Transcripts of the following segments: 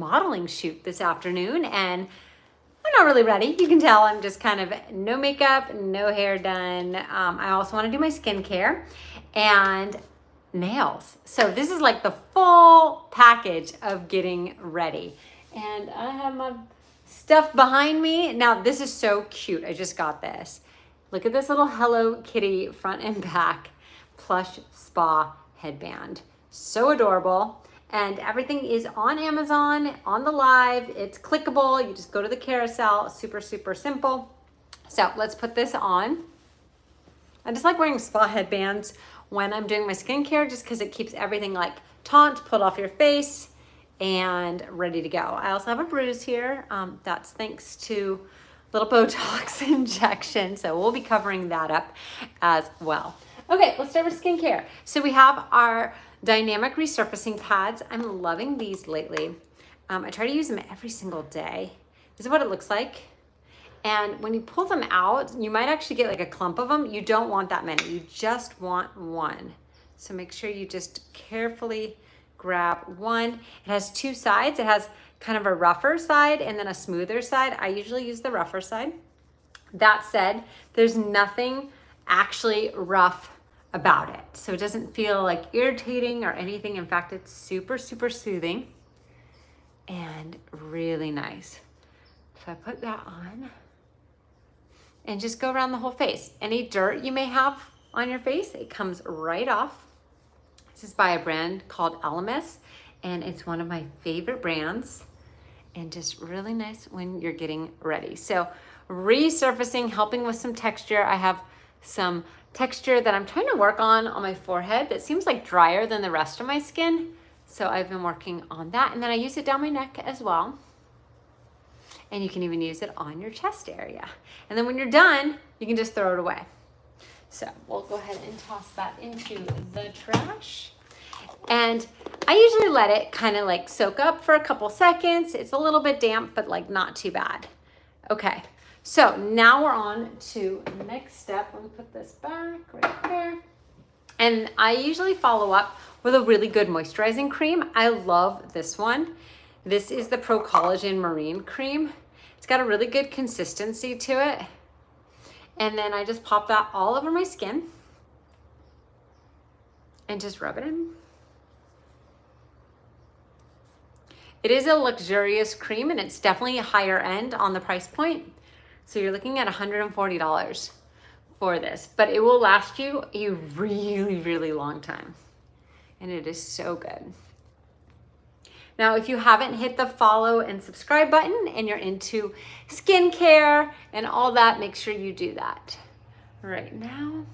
modeling shoot this afternoon, and I'm not really ready. You can tell I'm just kind of no makeup, no hair done. I also want to do my skincare and nails. So this is like the full package of getting ready. And I have my stuff behind me. Now this is so cute. I just got this. Look at this little Hello Kitty front and back plush spa headband. So adorable. And everything is on Amazon, on the live. It's clickable. You just go to the carousel. Super, super simple. So let's put this on. I just like wearing spa headbands when I'm doing my skincare just because it keeps everything like taut, pulled off your face, and ready to go. I also have a bruise here. That's thanks to little Botox injection. So we'll be covering that up as well. Okay, let's start with skincare. So we have our dynamic resurfacing pads. I'm loving these lately. I try to use them every single day. This is what it looks like. And when you pull them out, you might actually get like a clump of them. You don't want that many. You just want one. So make sure you just carefully grab one. It has two sides. It has kind of a rougher side and then a smoother side. I usually use the rougher side. That said, there's nothing actually rough about it. So it doesn't feel like irritating or anything. In fact, it's super, super soothing and really nice. So I put that on and just go around the whole face. Any dirt you may have on your face, it comes right off. This is by a brand called Elemis, and it's one of my favorite brands and just really nice when you're getting ready. So resurfacing, helping with some texture. I have some texture that I'm trying to work on my forehead that seems like drier than the rest of my skin. So I've been working on that. And then I use it down my neck as well. And you can even use it on your chest area. And then when you're done, you can just throw it away. So we'll go ahead and toss that into the trash. And I usually let it kind of like soak up for a couple seconds. It's a little bit damp, but like not too bad. Okay. So now we're on to the next step. Let me put this back right there. And I usually follow up with a really good moisturizing cream. I love this one. This is the Pro Collagen Marine Cream. It's got a really good consistency to it. And then I just pop that all over my skin and just rub it in. It is a luxurious cream and it's definitely a higher end on the price point. So you're looking at $140 for this, but it will last you a really, really long time. And it is so good. Now, if you haven't hit the follow and subscribe button and you're into skincare and all that, make sure you do that right now.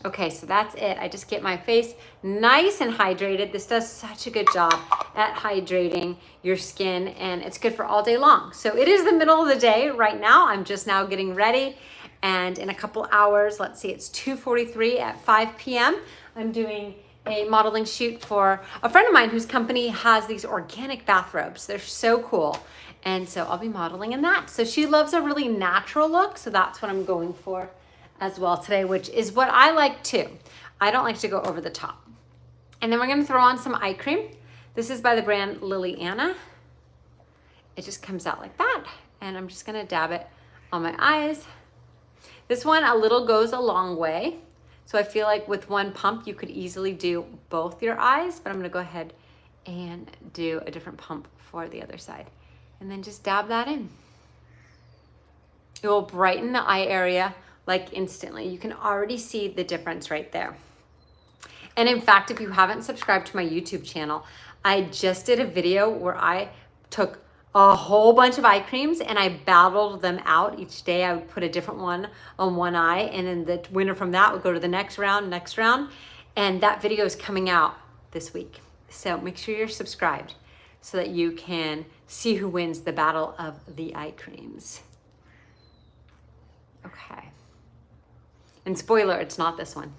Okay, so that's it. I just get my face nice and hydrated. This does such a good job at hydrating your skin, and it's good for all day long. So it is the middle of the day right now. I'm just now getting ready, and in a couple hours, let's see, it's 2:43 at 5 p.m. I'm doing a modeling shoot for a friend of mine whose company has these organic bathrobes. They're so cool. And so I'll be modeling in that. So she loves a really natural look, so that's what I'm going for as well today, which is what I like too. I don't like to go over the top. And then we're gonna throw on some eye cream. This is by the brand Liliana. It just comes out like that. And I'm just gonna dab it on my eyes. This one, a little goes a long way. So I feel like with one pump, you could easily do both your eyes, but I'm gonna go ahead and do a different pump for the other side. And then just dab that in. It will brighten the eye area like instantly. You can already see the difference right there. And in fact, if you haven't subscribed to my YouTube channel, I just did a video where I took a whole bunch of eye creams and I battled them out. Each day I would put a different one on one eye, and then the winner from that would go to the next round. And that video is coming out this week. So make sure you're subscribed so that you can see who wins the battle of the eye creams. Okay. And spoiler, it's not this one.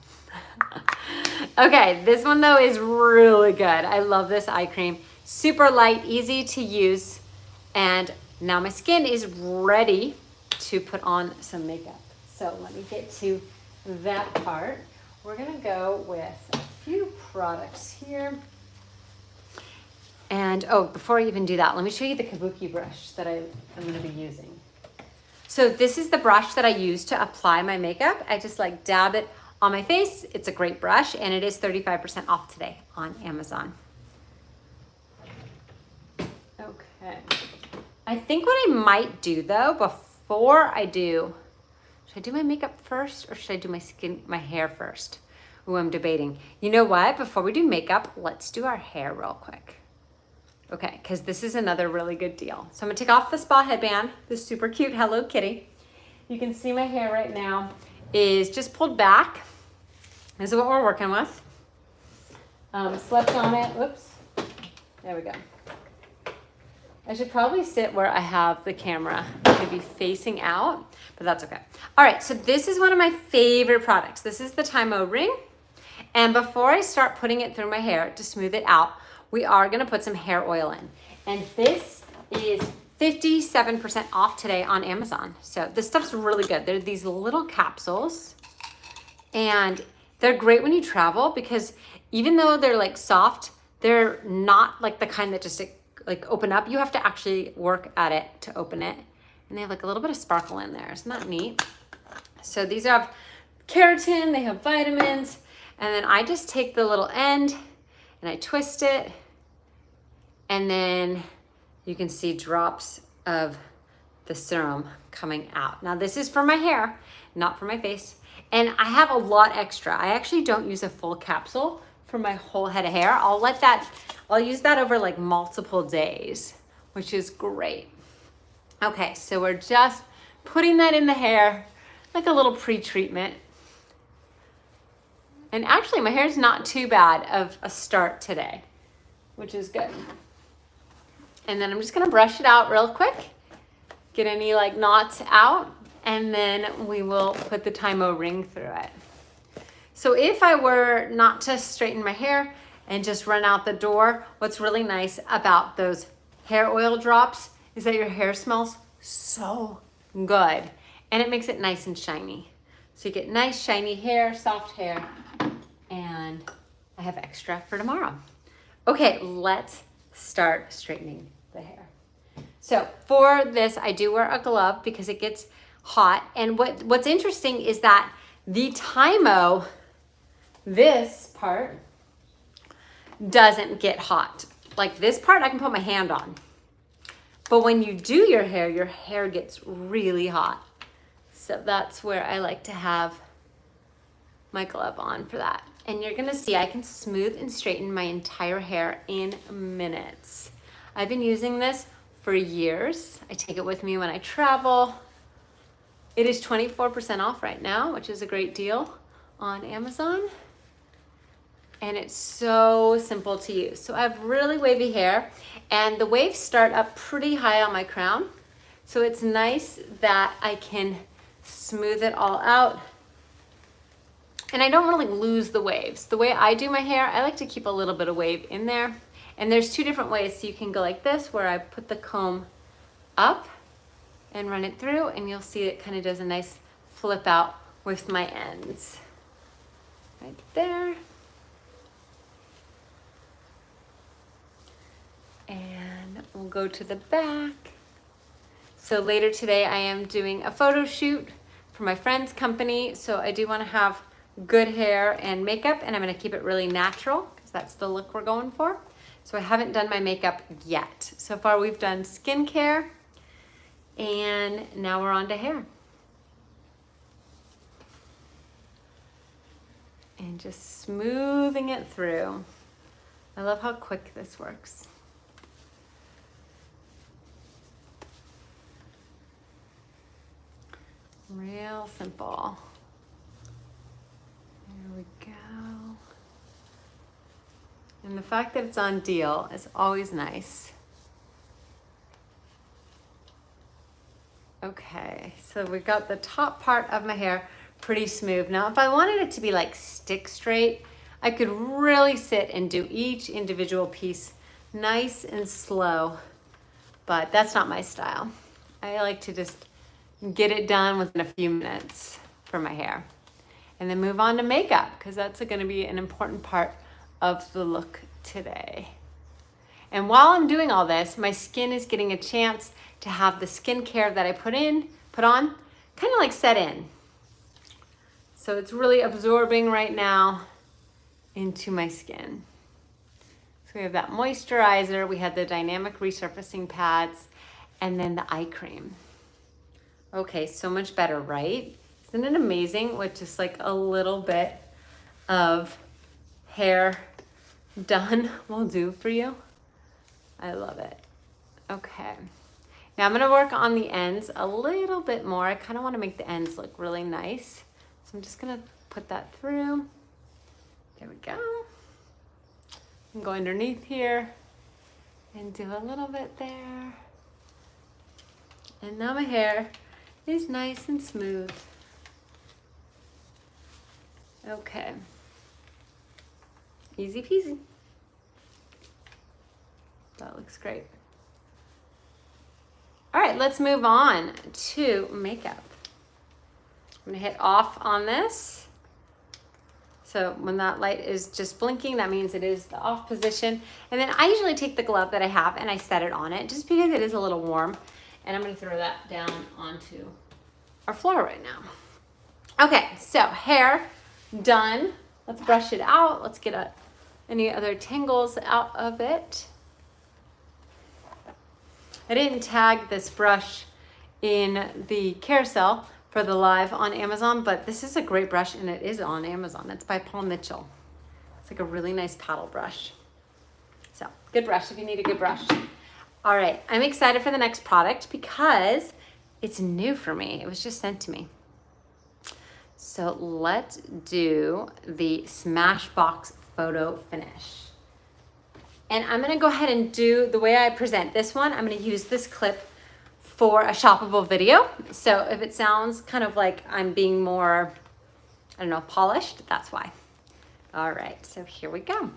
Okay, this one though is really good. I love this eye cream. Super light, easy to use. And now my skin is ready to put on some makeup. So let me get to that part. We're gonna go with a few products here. And oh, before I even do that, let me show you the kabuki brush that I'm going to be using. So this is the brush that I use to apply my makeup. I just like dab it on my face. It's a great brush, and it is 35% off today on Amazon. Okay. I think what I might do though, before I do, should I do my makeup first or should I do my hair first? Ooh, I'm debating. You know what? Before we do makeup, let's do our hair real quick. Okay, because this is another really good deal. So I'm gonna take off the spa headband, this super cute Hello Kitty. You can see my hair right now is just pulled back. This is what we're working with. Slept on it, whoops. There we go. I should probably sit where I have the camera, maybe facing out, but that's okay. All right, so this is one of my favorite products. This is the Time-O ring. And before I start putting it through my hair to smooth it out, we are gonna put some hair oil in. And this is 57% off today on Amazon. So this stuff's really good. They're these little capsules and they're great when you travel because even though they're like soft, they're not like the kind that just like open up. You have to actually work at it to open it. And they have like a little bit of sparkle in there. Isn't that neat? So these have keratin, they have vitamins, and then I just take the little end and I twist it, and then you can see drops of the serum coming out. Now this is for my hair, not for my face. And I have a lot extra. I actually don't use a full capsule for my whole head of hair. I'll use that over like multiple days, which is great. Okay, so we're just putting that in the hair, like a little pre-treatment. And actually my hair's not too bad of a start today, which is good. And then I'm just gonna brush it out real quick, get any like knots out, and then we will put the Time-O ring through it. So if I were not to straighten my hair and just run out the door, what's really nice about those hair oil drops is that your hair smells so good and it makes it nice and shiny. So you get nice shiny hair, soft hair, and I have extra for tomorrow. Okay, let's start straightening the hair. So for this, I do wear a glove because it gets hot. And what's interesting is that the Time-O, this part, doesn't get hot. Like this part, I can put my hand on. But when you do your hair gets really hot. So that's where I like to have my glove on for that. And you're gonna see I can smooth and straighten my entire hair in minutes. I've been using this for years. I take it with me when I travel. It is 24% off right now, which is a great deal on Amazon. And it's so simple to use. So I have really wavy hair and the waves start up pretty high on my crown. So it's nice that I can smooth it all out. And I don't really lose the waves. The way I do my hair, I like to keep a little bit of wave in there. And there's two different ways. So you can go like this, where I put the comb up and run it through, and you'll see it kind of does a nice flip out with my ends. Right there. And we'll go to the back. So later today I am doing a photo shoot for my friend's company. So I do want to have good hair and makeup, and I'm going to keep it really natural because that's the look we're going for. So I haven't done my makeup yet. So far we've done skincare, and now we're on to hair. And just smoothing it through. I love how quick this works. Real simple. There we go. And the fact that it's on deal is always nice. Okay, so we got the top part of my hair pretty smooth. Now, if I wanted it to be like stick straight, I could really sit and do each individual piece nice and slow, but that's not my style. I like to just get it done within a few minutes for my hair. And then move on to makeup, because that's going to be an important part of the look today. And while I'm doing all this, my skin is getting a chance to have the skincare that I put on, kind of like set in. So it's really absorbing right now into my skin. So we have that moisturizer, we had the dynamic resurfacing pads, and then the eye cream. Okay, so much better, right? Isn't it amazing what just like a little bit of hair done will do for you? I love it. Okay. Now I'm gonna work on the ends a little bit more. I kind of want to make the ends look really nice. So I'm just gonna put that through. There we go. And go underneath here and do a little bit there. And now my hair is nice and smooth. Okay. Easy peasy. That looks great. All right, let's move on to makeup. I'm gonna hit off on this. So when that light is just blinking, that means it is the off position. And then I usually take the glove that I have and I set it on it just because it is a little warm. And I'm gonna throw that down onto our floor right now. Okay, so hair done. Let's brush it out. Let's get any other tangles out of it. I didn't tag this brush in the carousel for the live on Amazon, but this is a great brush and it is on Amazon. It's by Paul Mitchell. It's like a really nice paddle brush. So good brush if you need a good brush. All right, I'm excited for the next product because it's new for me. It was just sent to me. So let's do the Smashbox Photo Finish. And I'm gonna go ahead and do the way I present this one. I'm gonna use this clip for a shoppable video. So if it sounds kind of like I'm being more, I don't know, polished, that's why. All right, so here we go.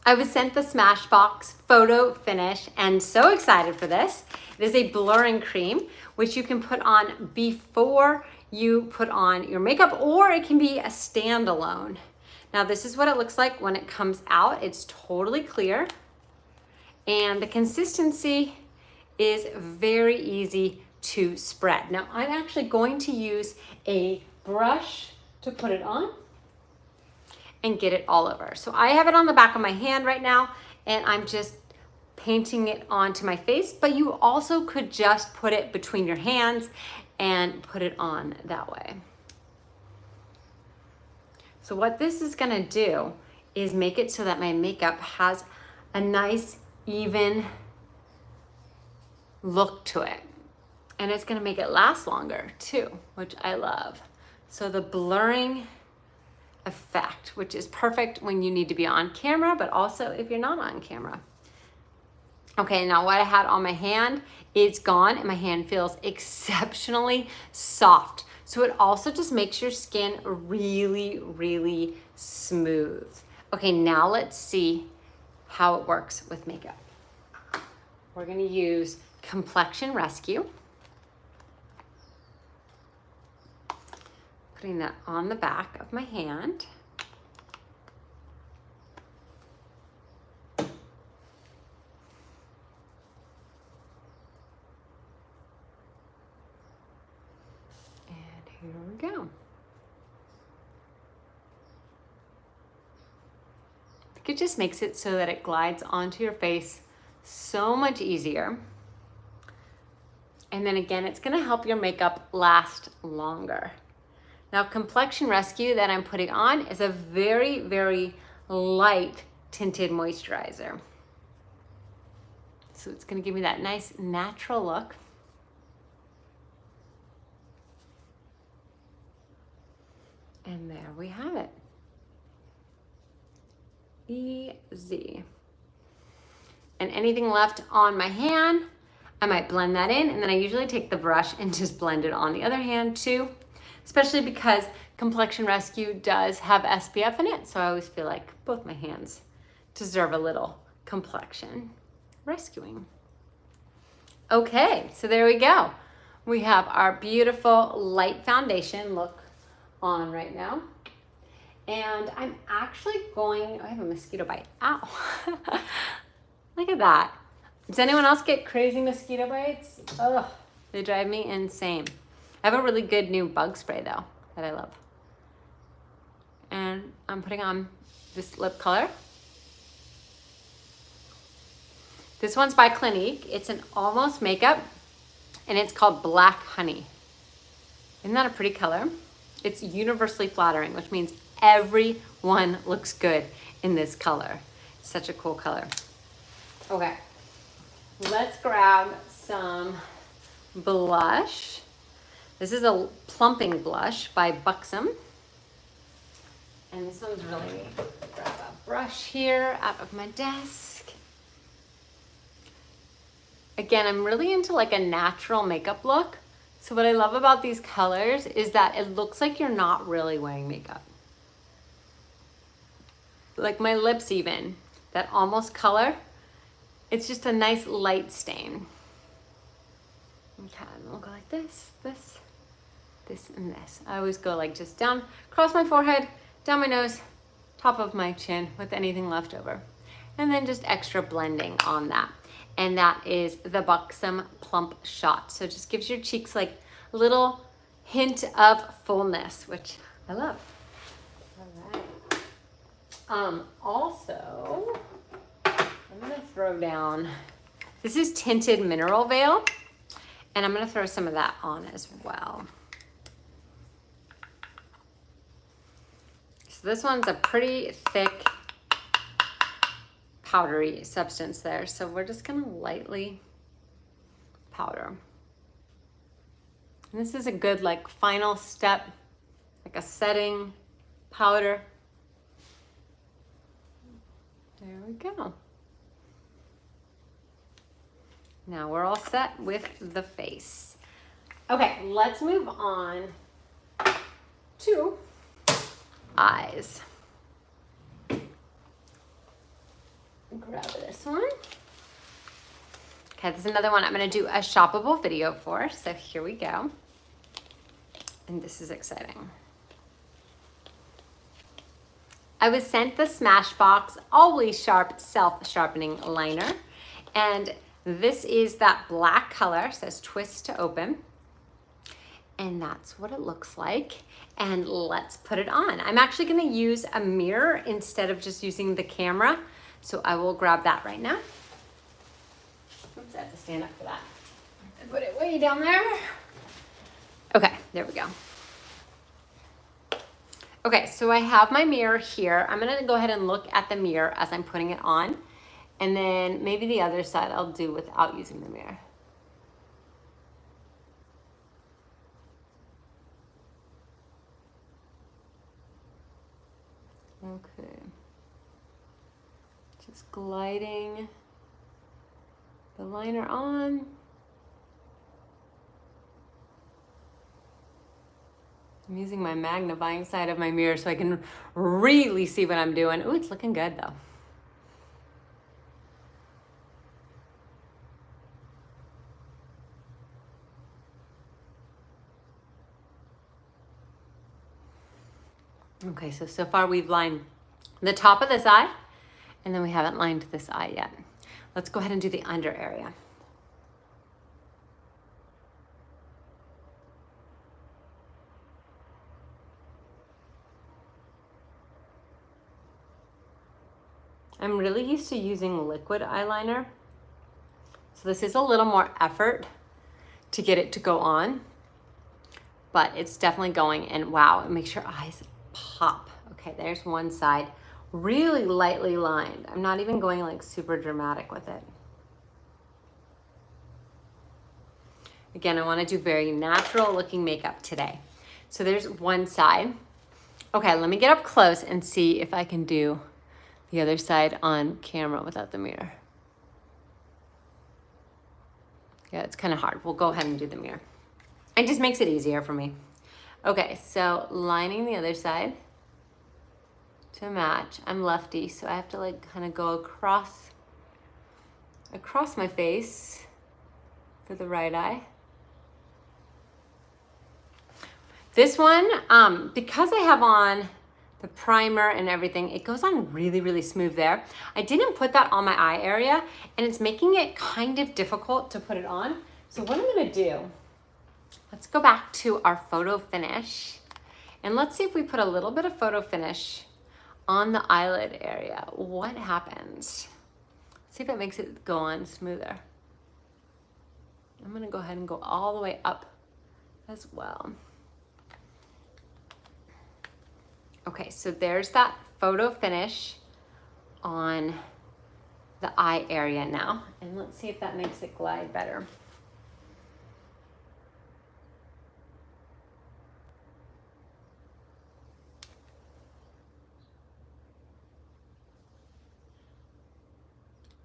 I was sent the Smashbox Photo Finish and so excited for this. It is a blurring cream, which you can put on before you put on your makeup, or it can be a standalone. Now this is what it looks like when it comes out. It's totally clear and the consistency is very easy to spread. Now I'm actually going to use a brush to put it on and get it all over. So I have it on the back of my hand right now and I'm just painting it onto my face, but you also could just put it between your hands and put it on that way. So what this is gonna do is make it so that my makeup has a nice, even look to it. And it's gonna make it last longer too, which I love. So the blurring effect, which is perfect when you need to be on camera, but also if you're not on camera. Okay, now what I had on my hand is gone and my hand feels exceptionally soft. So it also just makes your skin really, really smooth. Okay, now let's see how it works with makeup. We're gonna use Complexion Rescue. Putting that on the back of my hand. Here we go. I think it just makes it so that it glides onto your face so much easier. And then again, it's gonna help your makeup last longer. Now, Complexion Rescue that I'm putting on is a very, very light tinted moisturizer. So it's gonna give me that nice natural look. And there we have it. Easy. And anything left on my hand, I might blend that in, and then I usually take the brush and just blend it on the other hand too, especially because Complexion Rescue does have SPF in it, so I always feel like both my hands deserve a little complexion rescuing. Okay, so there we go. We have our beautiful light foundation look on right now. And I'm actually going, I have a mosquito bite. Ow. Look at that. Does anyone else get crazy mosquito bites? Ugh, they drive me insane. I have a really good new bug spray though that I love. And I'm putting on this lip color. This one's by Clinique. It's an almost makeup and it's called Black Honey. Isn't that a pretty color? It's universally flattering, which means everyone looks good in this color. It's such a cool color. Okay, let's grab some blush. This is a plumping blush by Buxom. And this one's really neat. Grab a brush here out of my desk. Again, I'm really into like a natural makeup look. So what I love about these colors is that it looks like you're not really wearing makeup. Like my lips even, that almost color, it's just a nice light stain. Okay, and we'll go like this, this, this, and this. I always go like just down, across my forehead, down my nose, top of my chin with anything left over. And then just extra blending on that. And that is the Buxom Plump Shot. So it just gives your cheeks like a little hint of fullness, which I love. All right. Also, I'm gonna throw down, this is Tinted Mineral Veil, and I'm gonna throw some of that on as well. So this one's a pretty thick, powdery substance there. So we're just gonna lightly powder. And this is a good like final step, like a setting powder. There we go. Now we're all set with the face. Okay, let's move on to eyes. Grab this one. Okay, this is another one I'm going to do a shoppable video for. So here we go. And this is exciting. I was sent the Smashbox Always Sharp Self-Sharpening Liner. And this is that black color, it says twist to open. And that's what it looks like. And let's put it on. I'm actually going to use a mirror instead of just using the camera. So I will grab that right now. Oops, I have to stand up for that. And put it way down there. Okay, there we go. Okay, so I have my mirror here. I'm gonna go ahead and look at the mirror as I'm putting it on. And then maybe the other side I'll do without using the mirror. Okay. Just gliding the liner on. I'm using my magnifying side of my mirror so I can really see what I'm doing. Ooh, it's looking good though. Okay, so far we've lined the top of this eye, and then we haven't lined this eye yet. Let's go ahead and do the under area. I'm really used to using liquid eyeliner, so this is a little more effort to get it to go on, but it's definitely going, and wow, it makes your eyes pop. Okay, there's one side, really lightly lined. I'm not even going like super dramatic with it. Again, I want to do very natural looking makeup today. So there's one side. Okay, let me get up close and see if I can do the other side on camera without the mirror. Yeah, it's kind of hard. We'll go ahead and do the mirror. It just makes it easier for me. Okay, so lining the other side to match. I'm lefty, so I have to like kind of go across my face for the right eye. This one, because I have on the primer and everything, it goes on really, really smooth there. I didn't put that on my eye area, and it's making it kind of difficult to put it on. So what I'm gonna do, let's go back to our photo finish, and let's see if we put a little bit of photo finish on the eyelid area. What happens? Let's see if it makes it go on smoother. I'm gonna go ahead and go all the way up as well. Okay, so there's that photo finish on the eye area now. And let's see if that makes it glide better.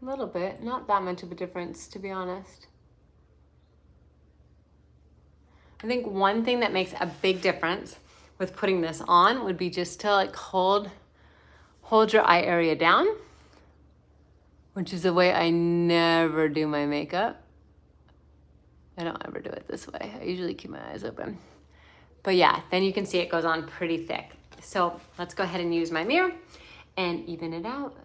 A little bit, not that much of a difference, to be honest. I think one thing that makes a big difference with putting this on would be just to like hold your eye area down, which is the way I never do my makeup. I don't ever do it this way. I usually keep my eyes open. But yeah, then you can see it goes on pretty thick. So let's go ahead and use my mirror and even it out.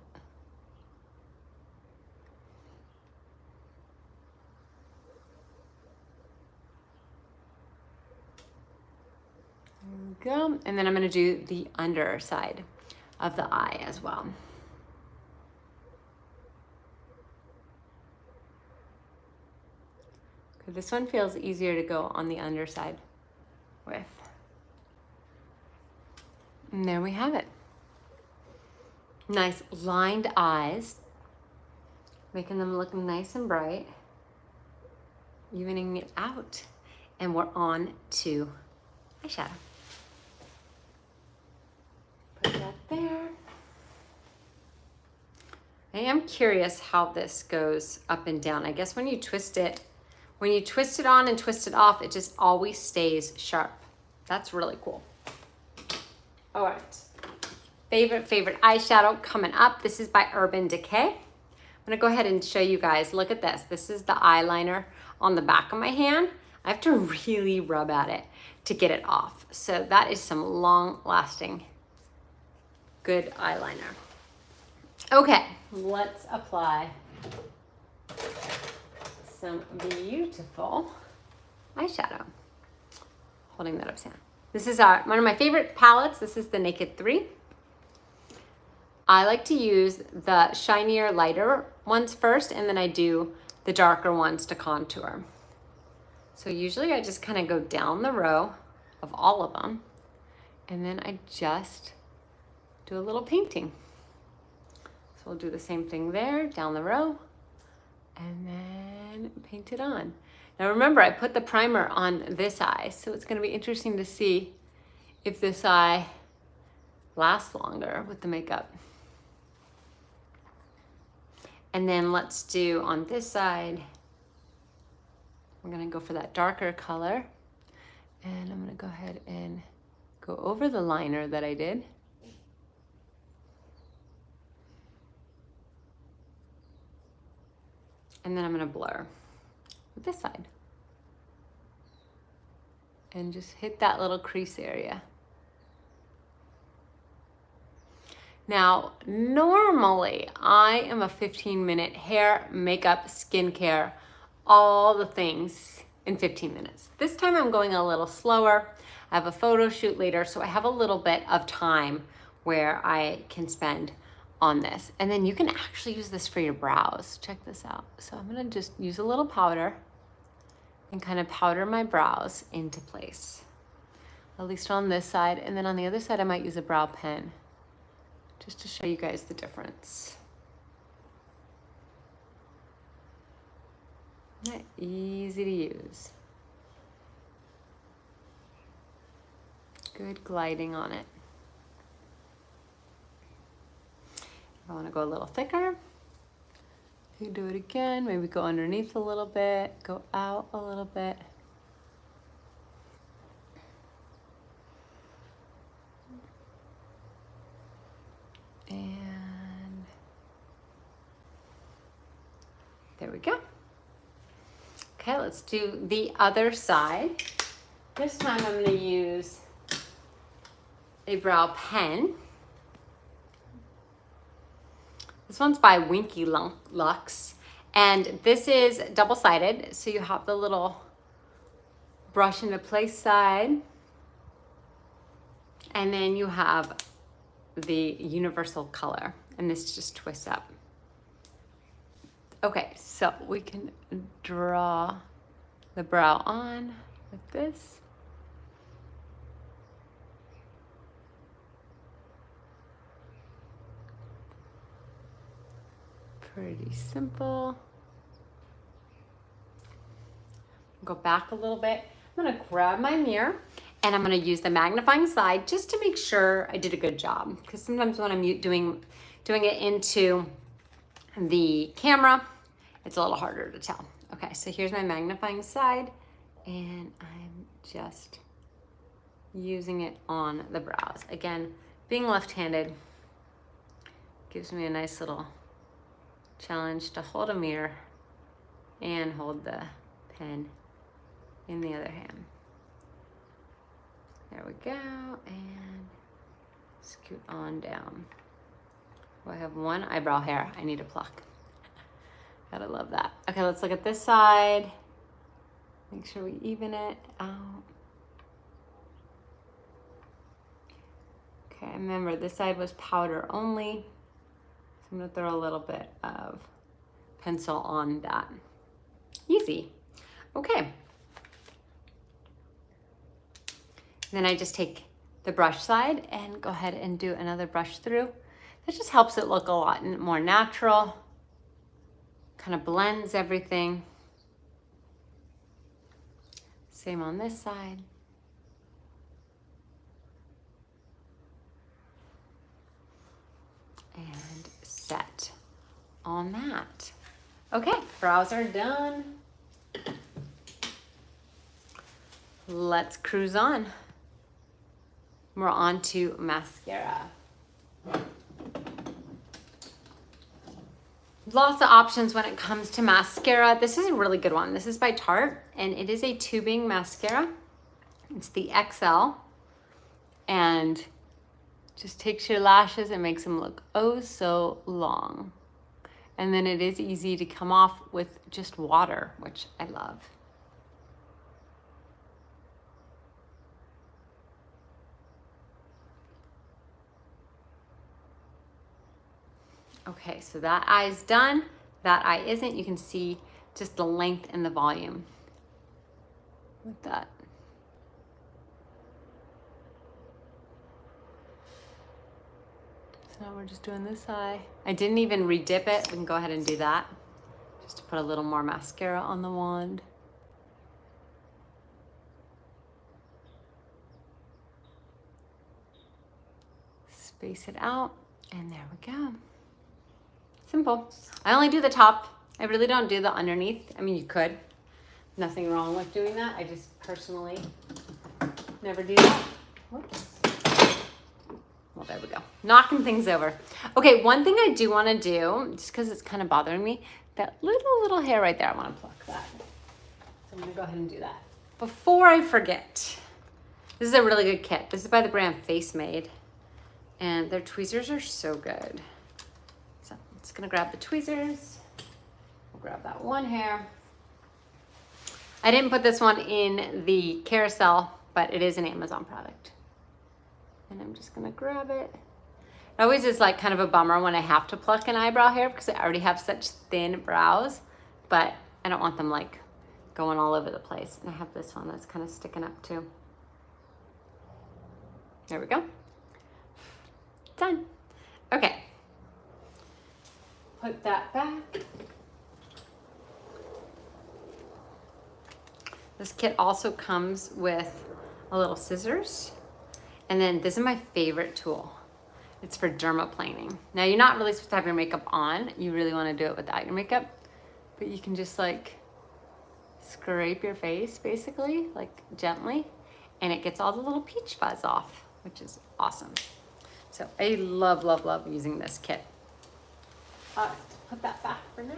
Go. And then I'm going to do the underside of the eye as well. Okay, this one feels easier to go on the underside with. And there we have it. Nice lined eyes, making them look nice and bright, evening it out, and we're on to eyeshadow. Put that there. I am curious how this goes up and down. I guess when you twist it on and twist it off, it just always stays sharp. That's really cool. All right, favorite eyeshadow coming up. This is by Urban Decay. I'm gonna go ahead and show you guys. Look at this. This is the eyeliner on the back of my hand. I have to really rub at it to get it off. So that is some long-lasting good eyeliner. Okay, let's apply some beautiful eyeshadow. Holding that upside down. This is one of my favorite palettes. This is the Naked 3. I like to use the shinier, lighter ones first, and then I do the darker ones to contour. So usually I just kind of go down the row of all of them, and then I just do a little painting. So we'll do the same thing there, down the row, and then paint it on. Now remember, I put the primer on this eye, so it's gonna be interesting to see if this eye lasts longer with the makeup. And then let's do on this side, we're gonna go for that darker color, and I'm gonna go ahead and go over the liner that I did. And then I'm gonna blur with this side. And just hit that little crease area. Now, normally I am a 15-minute hair, makeup, skincare, all the things in 15 minutes. This time I'm going a little slower. I have a photo shoot later, so I have a little bit of time where I can spend on this. And then you can actually use this for your brows. Check this out. So I'm gonna just use a little powder and kind of powder my brows into place. At least on this side. And then on the other side, I might use a brow pen just to show you guys the difference. Not easy to use. Good gliding on it. If I want to go a little thicker, you can do it again. Maybe go underneath a little bit, go out a little bit. And there we go. Okay, let's do the other side. This time I'm going to use a brow pen. This one's by Winky Lux, and this is double-sided, so you have the little brush into place side, and then you have the universal color, and this just twists up. Okay, so we can draw the brow on with this. Pretty simple. Go back a little bit. I'm gonna grab my mirror and I'm gonna use the magnifying slide just to make sure I did a good job. Because sometimes when I'm doing it into the camera, it's a little harder to tell. Okay, so here's my magnifying slide, and I'm just using it on the brows. Again, being left-handed gives me a nice little challenge to hold a mirror and hold the pen in the other hand. There we go, and scoot on down. Oh, I have one eyebrow hair I need to pluck. Gotta love that. Okay, let's look at this side. Make sure we even it out. Okay, remember this side was powder only. I'm gonna throw a little bit of pencil on that. Easy. Okay. Then I just take the brush side and go ahead and do another brush through. That just helps it look a lot more natural. Kind of blends everything. Same on this side. And set on that. Okay, brows are done. Let's cruise on. We're on to mascara. Lots of options when it comes to mascara. This is a really good one. This is by Tarte, and it is a tubing mascara. It's the XL, and just takes your lashes and makes them look oh so long. And then it is easy to come off with just water, which I love. Okay, so that eye's done. That eye isn't. You can see just the length and the volume with that. So now we're just doing this eye. I didn't even redip it. We can go ahead and do that. Just to put a little more mascara on the wand. Space it out, and there we go. Simple. I only do the top. I really don't do the underneath. I mean, you could. Nothing wrong with doing that. I just personally never do that. Whoops. Well, there we go. Knocking things over. Okay, one thing I do want to do, just because it's kind of bothering me, that little hair right there, I want to pluck that. So I'm going to go ahead and do that. Before I forget, this is a really good kit. This is by the brand Face Made, and their tweezers are so good. So I'm just going to grab the tweezers. We'll grab that one hair. I didn't put this one in the carousel, but it is an Amazon product. And I'm just gonna grab it. It always is like kind of a bummer when I have to pluck an eyebrow hair because I already have such thin brows, but I don't want them like going all over the place. And I have this one that's kind of sticking up too. There we go. Done. Okay. Put that back. This kit also comes with a little scissors. And then this is my favorite tool. It's for dermaplaning. Now you're not really supposed to have your makeup on. You really want to do it without your makeup. But you can just like scrape your face basically, like gently. And it gets all the little peach fuzz off, which is awesome. So I love, love, love using this kit. All right, put that back for now.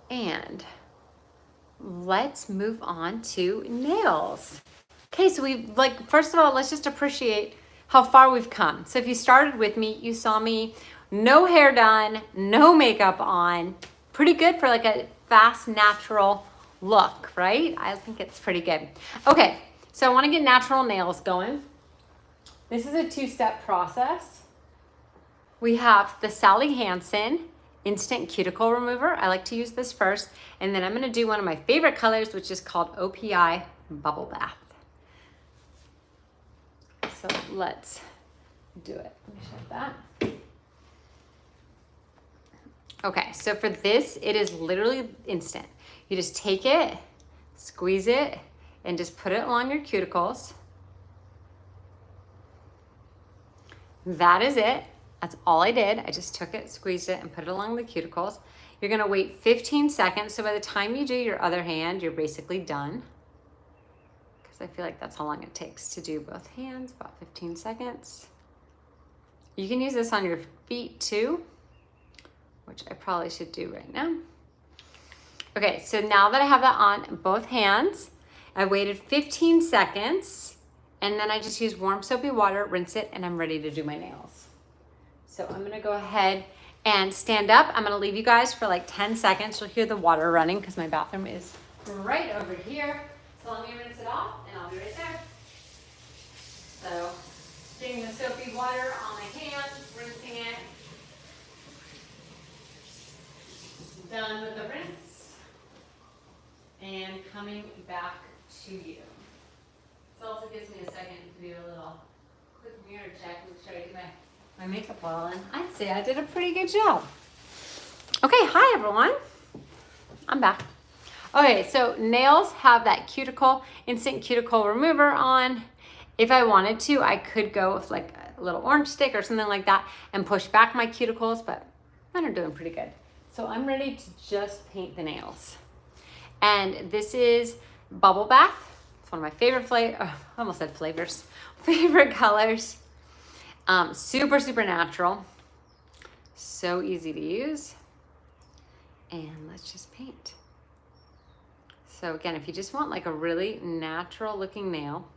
And let's move on to nails. Okay, so we first of all, let's just appreciate how far we've come. So if you started with me, you saw me no hair done, no makeup on. Pretty good for like a fast, natural look, right? I think it's pretty good. Okay, so I want to get natural nails going. This is a two-step process. We have the Sally Hansen Instant Cuticle Remover. I like to use this first, and then I'm going to do one of my favorite colors, which is called OPI Bubble Bath. So let's do it. Let me shut that. Okay, so for this, it is literally instant. You just take it, squeeze it, and just put it along your cuticles. That is it. That's all I did. I just took it, squeezed it, and put it along the cuticles. You're gonna wait 15 seconds. So by the time you do your other hand, you're basically done. Because I feel like that's how long it takes to do both hands, about 15 seconds. You can use this on your feet too, which I probably should do right now. Okay, so now that I have that on both hands, I waited 15 seconds, and then I just use warm soapy water, rinse it, and I'm ready to do my nails. So I'm gonna go ahead and stand up. I'm gonna leave you guys for like 10 seconds. You'll hear the water running because my bathroom is right over here. So let me rinse it off, and I'll be right there. So getting the soapy water on my hands, rinsing it. Done with the rinse, and coming back to you. This also gives me a second to do a little quick mirror check and show you my makeup well, and I'd say I did a pretty good job. Okay, hi everyone. I'm back. Okay, so nails have that instant cuticle remover on. If I wanted to, I could go with like a little orange stick or something like that and push back my cuticles, but mine are doing pretty good. So I'm ready to just paint the nails. And this is Bubble Bath. It's one of my favorite favorite colors. Super, super natural. So easy to use. And let's just paint. So again, if you just want like a really natural looking nail,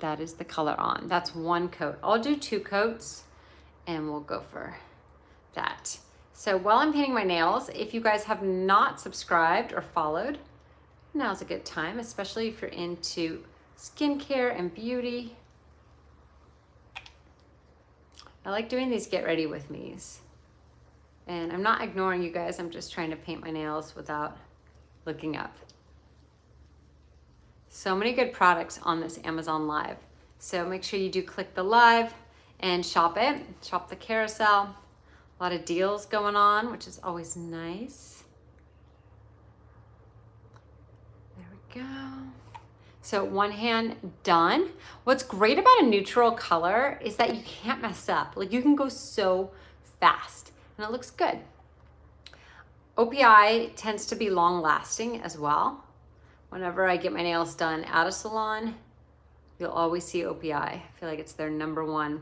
that is the color on. That's one coat. I'll do 2 coats. And we'll go for that. So while I'm painting my nails, if you guys have not subscribed or followed, now's a good time, especially if you're into skincare and beauty. I like doing these get ready with me's. And I'm not ignoring you guys, I'm just trying to paint my nails without looking up. So many good products on this Amazon Live. So make sure you do click the live and shop it, shop the carousel. A lot of deals going on, which is always nice. There we go. So one hand done. What's great about a neutral color is that you can't mess up. Like you can go so fast and it looks good. OPI tends to be long lasting as well. Whenever I get my nails done at a salon, you'll always see OPI. I feel like it's their #1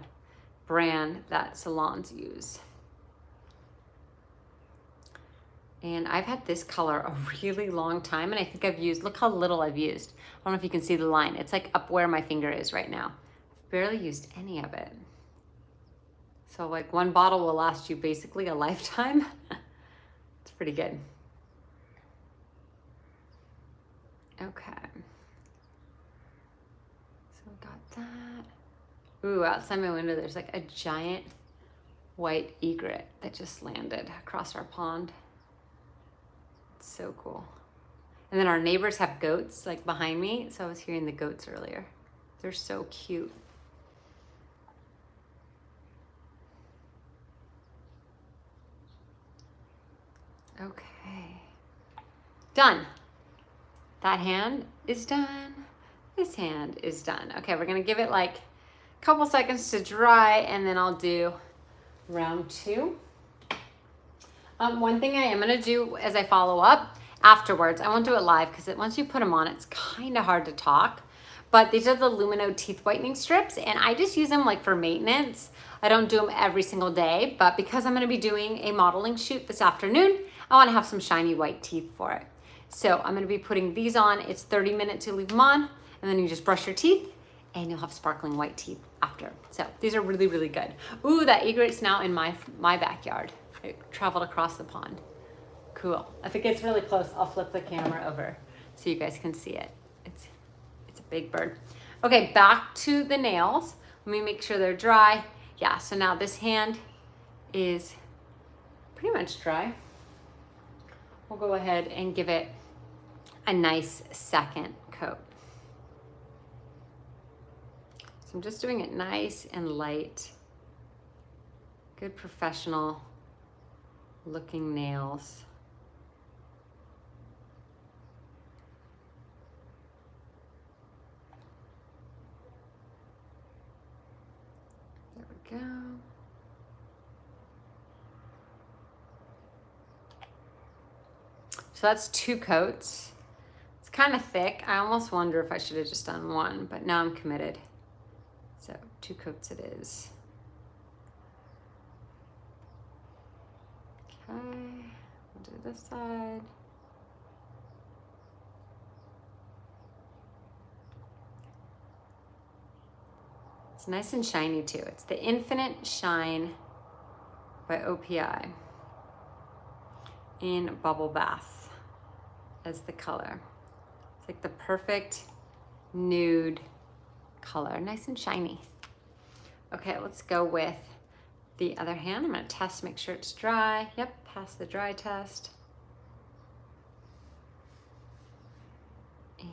brand that salons use. And I've had this color a really long time, and I think I've used, look how little I've used. I don't know if you can see the line. It's like up where my finger is right now. I've barely used any of it. So like one bottle will last you basically a lifetime. It's pretty good. Okay. So we got that. Ooh, outside my window, there's like a giant white egret that just landed across our pond. It's so cool. And then our neighbors have goats like behind me. So I was hearing the goats earlier. They're so cute. Okay. Done. That hand is done. This hand is done. Okay, we're gonna give it like a couple seconds to dry and then I'll do round 2. One thing I am gonna do as I follow up afterwards, I won't do it live because once you put them on, it's kind of hard to talk. But these are the Lumino teeth whitening strips and I just use them like for maintenance. I don't do them every single day, but because I'm gonna be doing a modeling shoot this afternoon, I wanna have some shiny white teeth for it. So I'm gonna be putting these on. It's 30 minutes to leave them on and then you just brush your teeth and you'll have sparkling white teeth after. So these are really, really good. Ooh, that egret's now in my backyard. It traveled across the pond. Cool. If it gets really close, I'll flip the camera over so you guys can see it. It's a big bird. Okay, back to the nails. Let me make sure they're dry. Yeah, so now this hand is pretty much dry. We'll go ahead and give it a nice second coat. So I'm just doing it nice and light. Good professional looking nails. There we go. So that's 2 coats. It's kind of thick. I almost wonder if I should have just done 1, but now I'm committed. So 2 coats it is. Okay, we'll do this side. It's nice and shiny too. It's the Infinite Shine by OPI in Bubble Bath as the color. It's like the perfect nude color, nice and shiny. Okay, let's go with the other hand. I'm gonna test, make sure it's dry. Yep, pass the dry test. And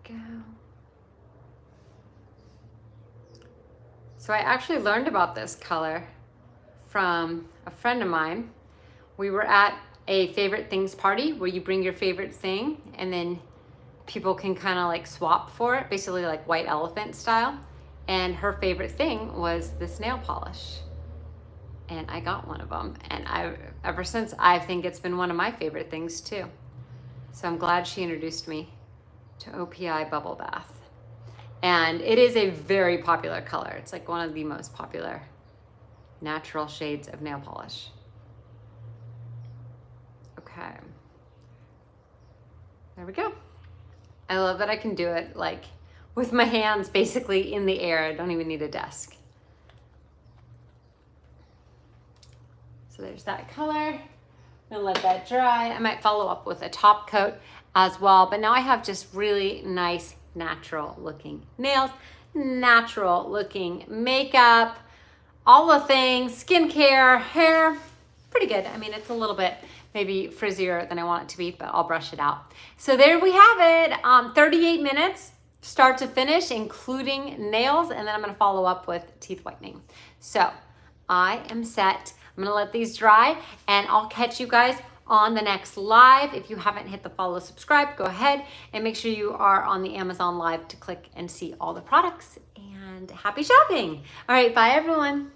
go. So I actually learned about this color from a friend of mine. We were at a favorite things party where you bring your favorite thing and then people can kind of like swap for it, basically like white elephant style. And her favorite thing was this nail polish. And I got one of them. And ever since, I think it's been one of my favorite things too. So I'm glad she introduced me to OPI Bubble Bath. And it is a very popular color. It's like one of the most popular natural shades of nail polish. Okay. There we go. I love that I can do it like with my hands basically in the air. I don't even need a desk. So there's that color. I'm gonna let that dry. I might follow up with a top coat as well, but now I have just really nice, natural looking nails, natural looking makeup, all the things, skincare, hair, pretty good. I mean, it's a little bit maybe frizzier than I want it to be, but I'll brush it out. So there we have it, 38 minutes, start to finish, including nails, and then I'm gonna follow up with teeth whitening. So I am set. I'm gonna let these dry, and I'll catch you guys on the next live. If you haven't hit the follow, subscribe, go ahead and make sure you are on the Amazon Live to click and see all the products, and happy shopping. All right, bye everyone.